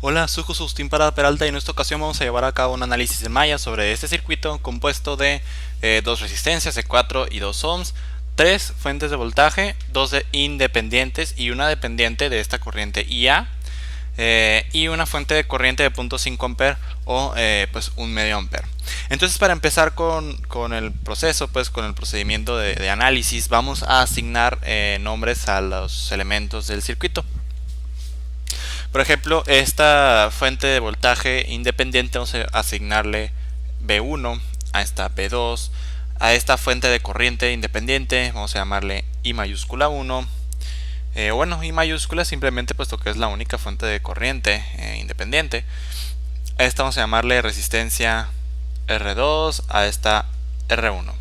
Hola, soy José Agustín Parada Peralta y en esta ocasión vamos a llevar a cabo un análisis en malla sobre este circuito compuesto de dos resistencias de 4 y 2 ohms, tres fuentes de voltaje, dos independientes y una dependiente de esta corriente IA, y una fuente de corriente de 0.5 ampere o pues un medio ampere. Entonces, para empezar con el proceso, pues con el procedimiento de análisis, vamos a asignar nombres a los elementos del circuito. Por ejemplo, esta fuente de voltaje independiente vamos a asignarle B1, a esta B2, a esta fuente de corriente independiente vamos a llamarle I mayúscula 1. Bueno, I mayúscula simplemente puesto que es la única fuente de corriente independiente. A esta vamos a llamarle resistencia R2, a esta R1.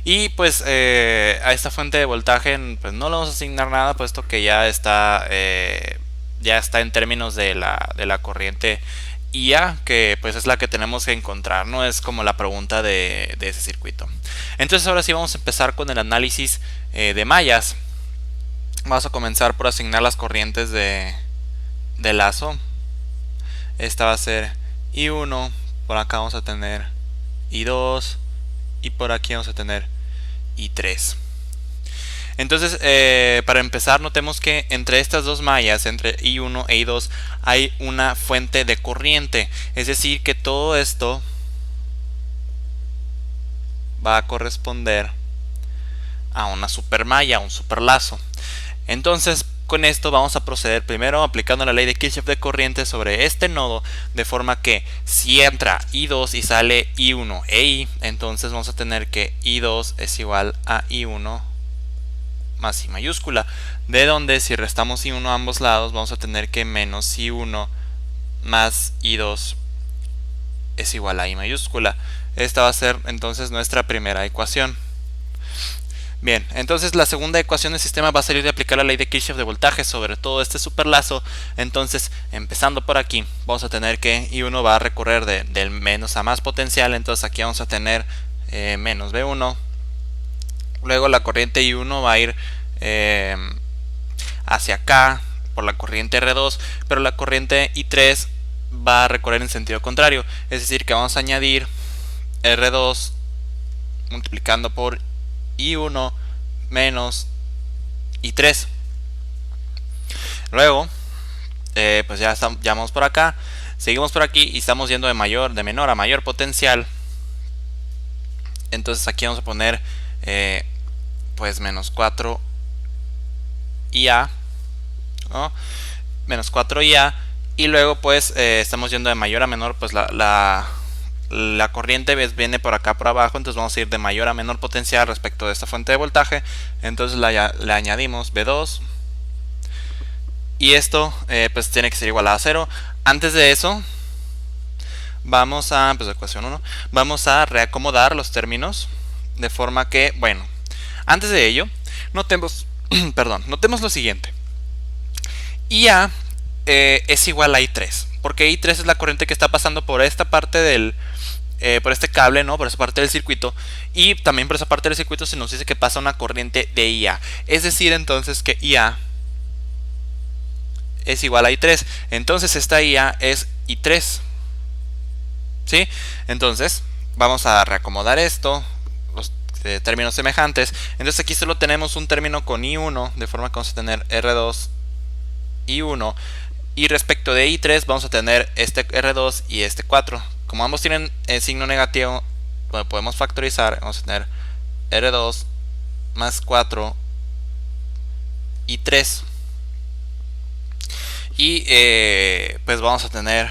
Y pues a esta fuente de voltaje pues no le vamos a asignar nada puesto que ya está en términos de la corriente IA, que pues es la que tenemos que encontrar, no es como la pregunta de ese circuito. Entonces ahora sí vamos a empezar con el análisis de mallas. Vamos a comenzar por asignar las corrientes de lazo. Esta va a ser I1, por acá vamos a tener I2 y por aquí vamos a tener I3. Entonces, para empezar, notemos que entre estas dos mallas, entre I1 e I2, hay una fuente de corriente. Es decir, que todo esto va a corresponder a una supermalla, un superlazo. Entonces, con esto vamos a proceder primero aplicando la ley de Kirchhoff de corriente sobre este nodo, de forma que si entra I2 y sale I1 e I, entonces vamos a tener que I2 es igual a I1 más I mayúscula, de donde si restamos I1 a ambos lados vamos a tener que menos I1 más I2 es igual a I mayúscula. Esta va a ser entonces nuestra primera ecuación. Bien, entonces la segunda ecuación del sistema va a salir de aplicar la ley de Kirchhoff de voltaje sobre todo este superlazo. Entonces, empezando por aquí, vamos a tener que I1 va a recorrer del menos a más potencial. Entonces aquí vamos a tener menos B1. Luego la corriente I1 va a ir hacia acá por la corriente R2, pero la corriente I3 va a recorrer en sentido contrario. Es decir, que vamos a añadir R2 multiplicando por I1 menos I3. Luego, pues ya vamos por acá. Seguimos por aquí y estamos yendo de menor a mayor potencial. Entonces aquí vamos a poner pues menos 4 IA, ¿no? Menos 4 IA. Y luego pues estamos yendo de mayor a menor, pues la corriente viene por acá por abajo, entonces vamos a ir de mayor a menor potencial respecto de esta fuente de voltaje. Entonces le añadimos B2 y esto pues tiene que ser igual a 0. Antes de eso vamos a, pues ecuación 1, vamos a reacomodar los términos de forma que, bueno, antes de ello notemos notemos lo siguiente. IA es igual a I3, porque I3 es la corriente que está pasando por esta parte del por este cable, ¿no? Por esa parte del circuito, y también por esa parte del circuito se nos dice que pasa una corriente de IA, es decir, entonces que IA es igual a I3, entonces esta IA es I3, ¿sí? Entonces vamos a reacomodar esto, los términos semejantes. Entonces aquí solo tenemos un término con I1, de forma que vamos a tener R2 I1, y respecto de I3 vamos a tener este R2 y este 4. Como ambos tienen signo negativo, podemos factorizar. Vamos a tener R2 más 4 y 3. Y pues vamos a tener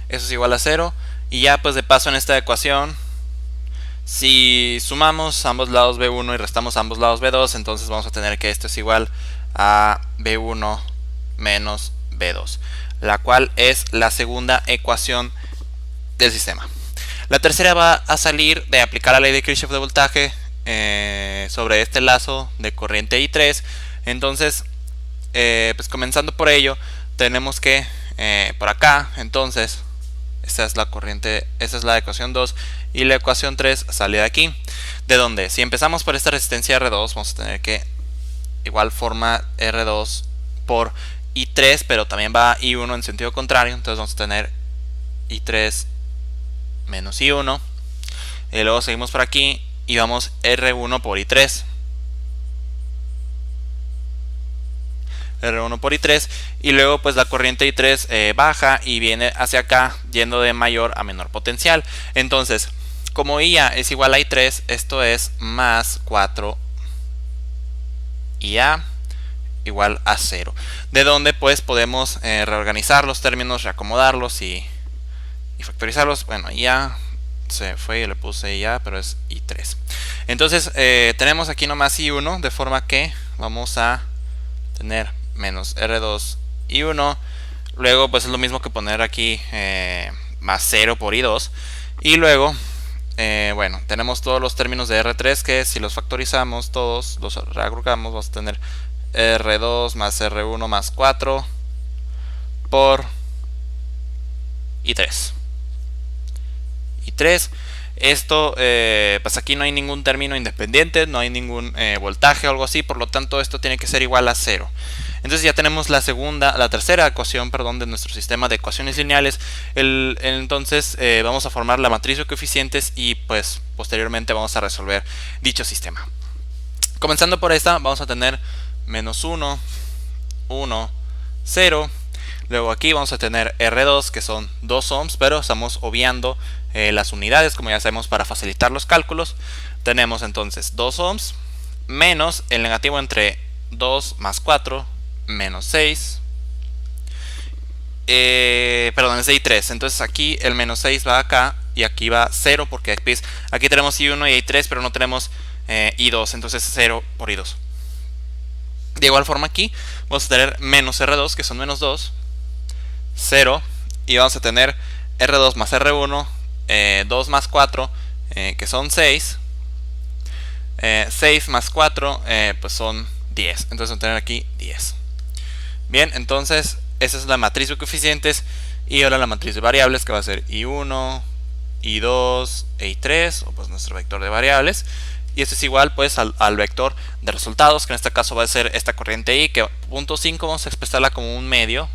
eso es igual a 0. Y ya pues de paso en esta ecuación, si sumamos ambos lados B1 y restamos ambos lados B2, entonces vamos a tener que esto es igual a B1 menos B2, la cual es la segunda ecuación del sistema. La tercera va a salir de aplicar la ley de Kirchhoff de voltaje sobre este lazo de corriente I3. Entonces, pues comenzando por ello, tenemos que por acá, entonces esta es la corriente, esta es la ecuación 2 y la ecuación 3 sale de aquí, de donde si empezamos por esta resistencia R2 vamos a tener que igual forma R2 por I3, pero también va I1 en sentido contrario. Entonces vamos a tener I3 menos I1. Y luego seguimos por aquí y vamos R1 por I3. R1 por I3. Y luego pues la corriente I3 baja y viene hacia acá yendo de mayor a menor potencial. Entonces, como IA es igual a I3, esto es más 4 IA igual a 0. De donde pues podemos reorganizar los términos, reacomodarlos y factorizarlos. Bueno, IA se fue y le puse IA, pero es I3. Entonces tenemos aquí nomás I1, de forma que vamos a tener menos R2 I1. Luego pues es lo mismo que poner aquí más 0 por I2. Y luego bueno, tenemos todos los términos de R3 que si los factorizamos todos, los reagrupamos, vamos a tener R2 más R1 más 4 por I3. I3. Esto, pues aquí no hay ningún término independiente, no hay ningún voltaje o algo así, por lo tanto esto tiene que ser igual a 0. Entonces ya tenemos la tercera ecuación, perdón, de nuestro sistema de ecuaciones lineales. Entonces vamos a formar la matriz de coeficientes y pues posteriormente vamos a resolver dicho sistema. Comenzando por esta, vamos a tener menos 1, 1, 0. Luego aquí vamos a tener R2, que son 2 ohms, pero estamos obviando las unidades, como ya sabemos, para facilitar los cálculos. Tenemos entonces 2 ohms menos el negativo entre 2 más 4 menos 6. Perdón, es de I3. Entonces aquí el menos 6 va acá y aquí va 0 porque aquí tenemos I1 y I3, pero no tenemos I2, entonces 0 por I2. De igual forma aquí vamos a tener menos R2, que son menos 2, 0, y vamos a tener R2 más R1, 2 más 4, que son 6, 6 más 4, pues son 10, entonces vamos a tener aquí 10. Bien, entonces esa es la matriz de coeficientes y ahora la matriz de variables, que va a ser I1, I2 e I3, o pues nuestro vector de variables. Y esto es igual pues al vector de resultados, que en este caso va a ser esta corriente I, que punto 5 vamos a expresarla como un medio.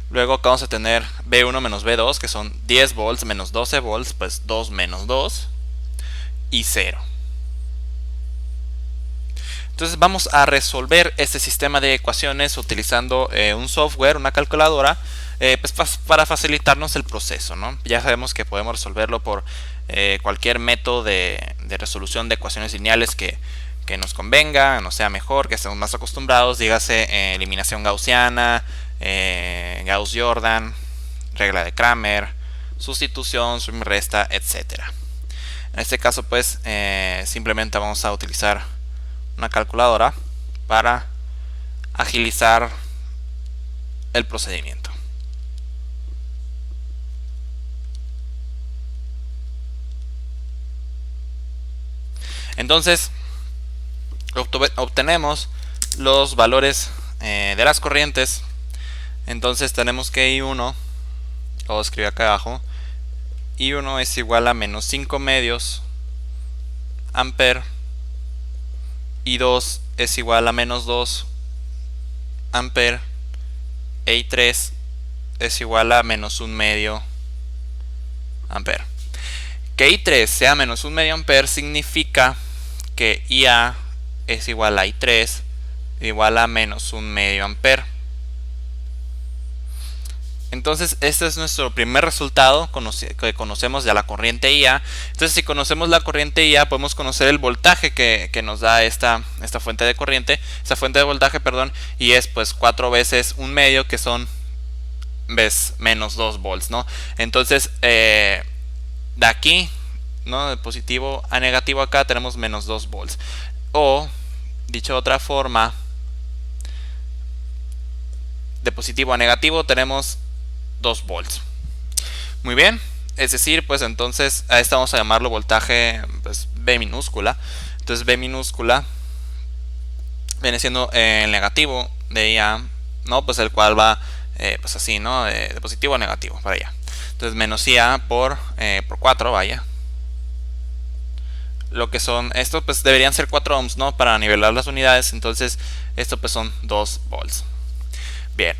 Luego acá vamos a tener B1 menos B2, que son 10 volts menos 12 volts, pues 2 menos 2 y 0. Entonces vamos a resolver este sistema de ecuaciones utilizando un software, una calculadora, pues para facilitarnos el proceso, ¿no? Ya sabemos que podemos resolverlo por cualquier método de resolución de ecuaciones lineales que nos convenga, nos sea mejor, que estemos más acostumbrados, dígase eliminación gaussiana, Gauss-Jordan, regla de Kramer, sustitución, suma y resta, etc. En este caso pues simplemente vamos a utilizar una calculadora para agilizar el procedimiento. Entonces obtenemos los valores de las corrientes. Entonces tenemos que I1, lo escribo acá abajo, I1 es igual a menos 5 medios amper, I2 es igual a menos 2 amper, e I3 es igual a menos 1 medio amper. Que I3 sea menos 1 medio amper significa que IA es igual a I3 igual a menos 1 medio amper. Entonces este es nuestro primer resultado que conocemos de la corriente IA. Entonces si conocemos la corriente IA podemos conocer el voltaje que nos da esta fuente de corriente, esta fuente de voltaje, perdón, y es pues 4 veces 1 medio, que son menos 2 volts, ¿no? Entonces de aquí, ¿no?, de positivo a negativo acá tenemos menos 2 volts. O dicho de otra forma, de positivo a negativo tenemos 2 volts. Muy bien, es decir, pues entonces a esta vamos a llamarlo voltaje pues, B minúscula. Entonces B minúscula viene siendo el negativo de IA, ¿no? Pues el cual va pues así, ¿no? De positivo a negativo, para allá. Entonces menos IA por 4, vaya. Lo que son, estos pues deberían ser 4 ohms, ¿no?, para nivelar las unidades. Entonces esto pues son 2 volts. Bien,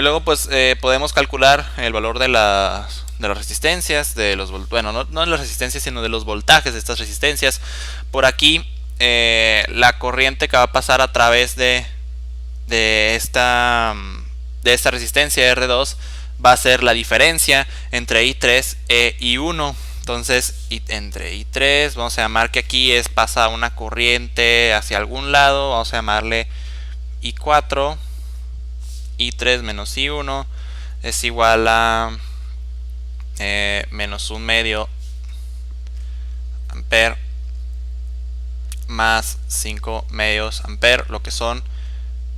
luego pues podemos calcular el valor de las resistencias, bueno, no de las resistencias, sino de los voltajes de estas resistencias. Por aquí, la corriente que va a pasar a través de esta resistencia R2 va a ser la diferencia entre I3 e I1. Entonces, entre I3, vamos a llamar que aquí pasa una corriente hacia algún lado, vamos a llamarle I4. I3 menos I1 es igual a menos un medio amper más 5 medios amper, lo que son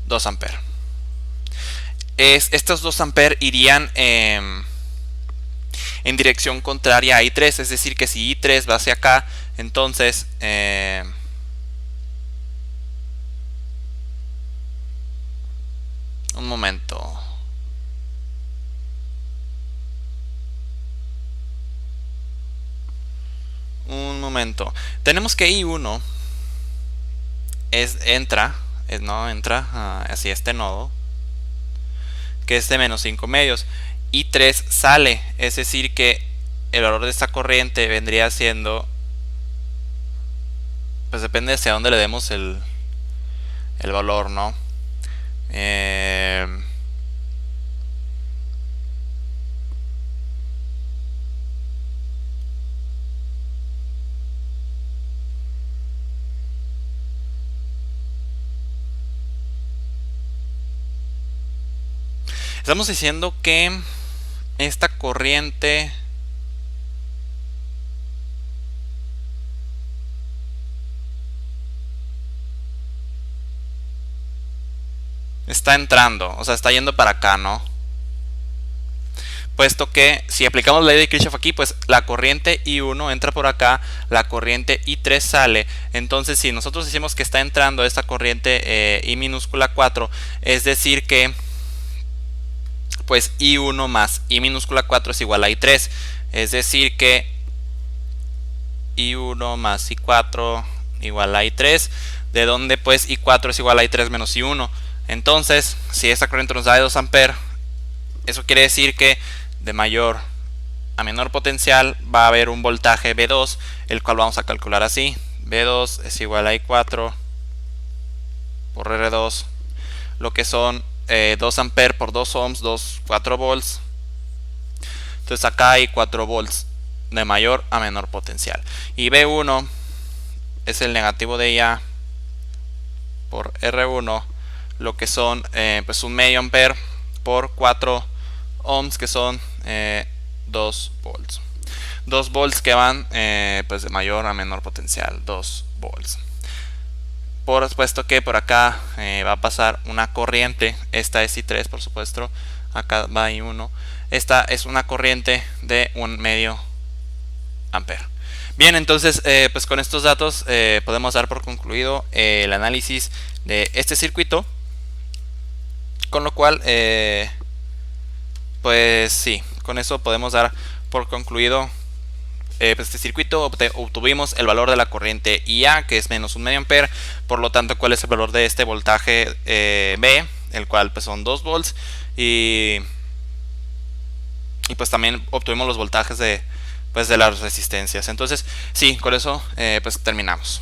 2 amper. Estos 2 amper irían en dirección contraria a I3, es decir que si I3 va hacia acá, entonces un momento. Tenemos que I1 entra hacia este nodo, que es de menos 5 medios. I3 sale, es decir que el valor de esta corriente vendría siendo, pues depende hacia dónde le demos el valor, ¿no? Estamos diciendo que esta corriente está entrando, o sea, está yendo para acá, ¿no? Puesto que si aplicamos la ley de Kirchhoff aquí, pues la corriente I1 entra por acá, la corriente I3 sale. Entonces, si nosotros decimos que está entrando esta corriente I minúscula 4, es decir que pues I1 más I minúscula 4 es igual a I3. Es decir que I1 más I4 igual a I3, de donde pues I4 es igual a I3 menos I1. Entonces, si esta corriente nos da de 2 amperes, eso quiere decir que de mayor a menor potencial va a haber un voltaje V2, el cual vamos a calcular así. V2 es igual a I4 por R2, lo que son 2 amperes por 2 ohms, 4 volts. Entonces acá hay 4 volts de mayor a menor potencial. Y V1 es el negativo de IA por R1, lo que son pues un medio ampere por 4 ohms, que son 2 volts. 2 volts que van pues de mayor a menor potencial, 2 volts. Por supuesto que por acá va a pasar una corriente, esta es I3 por supuesto, acá va I1. Esta es una corriente de un medio ampere. Bien, entonces pues con estos datos podemos dar por concluido el análisis de este circuito, con lo cual pues sí, con eso podemos dar por concluido pues este circuito. Obtuvimos el valor de la corriente IA, que es menos un medio ampere. Por lo tanto, ¿cuál es el valor de este voltaje B? El cual pues son 2 volts. Y pues también obtuvimos los voltajes de las resistencias. Entonces sí, con eso pues terminamos.